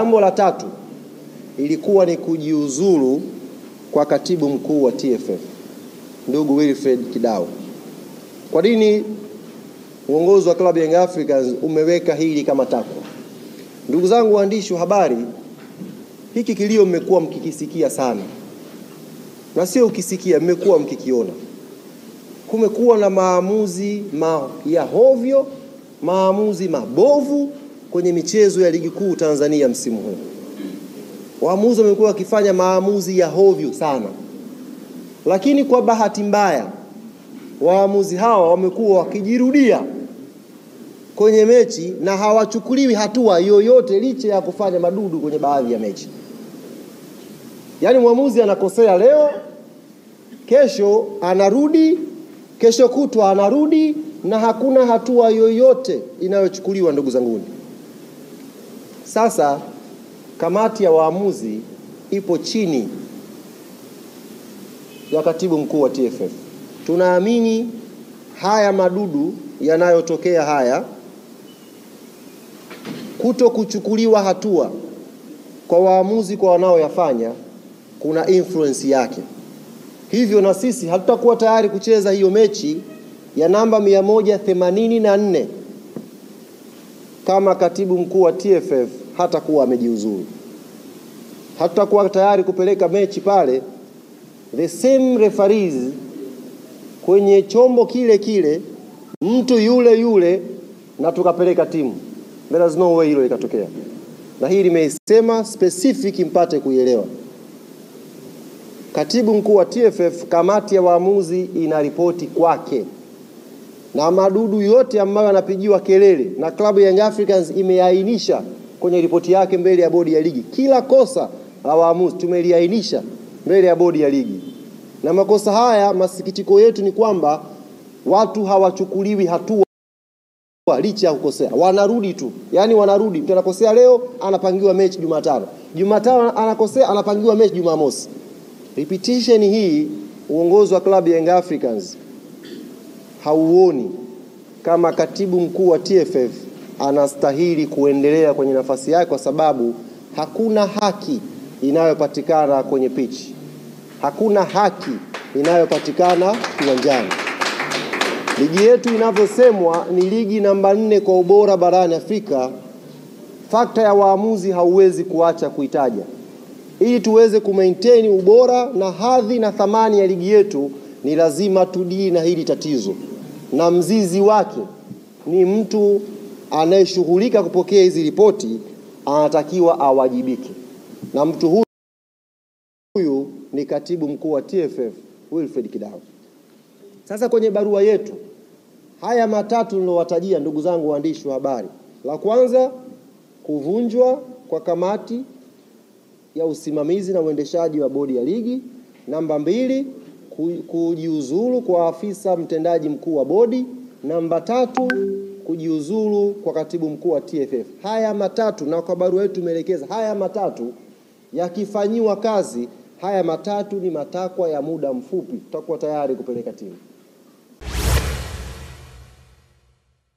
Jambo la tatu ilikuwa ni kujiuzulu kwa katibu mkuu wa TFF ndugu Wilfred Kidao. Kwa nini uongozi wa klabu ya Young Africans umeweka hili kama takwa? Ndugu zangu waandishi wa habari, hiki kilio mmekuwa mkikisikia sana. Na sio ukisikia, mmekuwa mkikiona. Kumekuwa na maamuzi ya hovyo, maamuzi mabovu kwenye michezo ya ligi kuu Tanzania msimu huu. Waamuzi wamekuwa wakifanya maamuzi ya hovyo sana. Lakini kwa bahati mbaya, waamuzi hawa wamekuwa wakijirudia kwenye mechi na hawachukuliwi hatua yoyote licha ya kufanya madudu kwenye baadhi ya mechi. Yaani mwamuzi anakosea leo, kesho anarudi, kesho kutwa anarudi, na hakuna hatua yoyote inayochukuliwa ndugu zanguni. Sasa kamati ya waamuzi ipo chini ya katibu mkuu wa TFF. Tunaamini haya madudu yanayotokea haya, kuto kuchukuliwa hatua kwa waamuzi kwa wanaoyafanya, kuna influence yake. Hivyo na sisi hatutakuwa tayari kucheza hiyo mechi ya namba 184 kama katibu mkuu wa TFF hatakuwa amejiuzulu. Hatutakuwa tayari kupeleka mechi pale the same referees kwenye chombo kile kile, mtu yule yule, na tukapeleka timu. There is no way hilo likatokea. Na hii nimesema specific mpate kuielewa. Katibu mkuu wa TFF, kamati ya waamuzi inaripoti kwake. Na madudu yote ambayo yanapigiwa kelele na klabu ya Young Africans imeainisha kwenye ripoti yake mbele ya bodi ya ligi. Kila kosa la waamuzi tumeliainisha mbele ya bodi ya ligi. Na makosa haya, masikitiko yetu ni kwamba watu hawachukuliwi hatua licha ya kukosea. Wanarudi tu. Yaani wanarudi. Mtu anakosea leo, anapangiwa mechi Jumatano. Jumatano anakosea, anapangiwa mechi Jumamosi. Repetition hii uongozi wa klabu ya Young Africans hauoni kama katibu mkuu wa TFF anastahili kuendelea kwenye nafasi yake, kwa sababu hakuna haki inayopatikana kwenye pitch. Hakuna haki inayopatikana kiwanjani. Ligi yetu inavyosemwa ni ligi namba 4 kwa ubora barani Afrika. Fakta ya waamuzi hauwezi kuacha kuitaja. Ili tuweze kumaintain ubora na hadhi na thamani ya ligi yetu, ni lazima tudili na hili tatizo. Na mzizi wake ni mtu anayeshughulika kupokea hizi ripoti, anatakiwa awajibike. Na mtu huyu ni katibu mkuu wa TFF Wilfred Kidao. Sasa kwenye barua yetu, haya matatu nilowatajia ndugu zangu waandishi wa habari. La kwanza, kuvunjwa kwa kamati ya usimamizi na uendeshaji wa bodi ya ligi. Namba 2, kujiuzulu kwa afisa mtendaji mkuu wa bodi. Namba 3, kujiuzulu kwa katibu mkuu wa TFF. Haya matatu, na kwa barua yetu tumeelekeza haya matatu yakifanyiwa kazi, haya matatu ni matakwa ya muda mfupi, tutakuwa tayari kupeleka timu.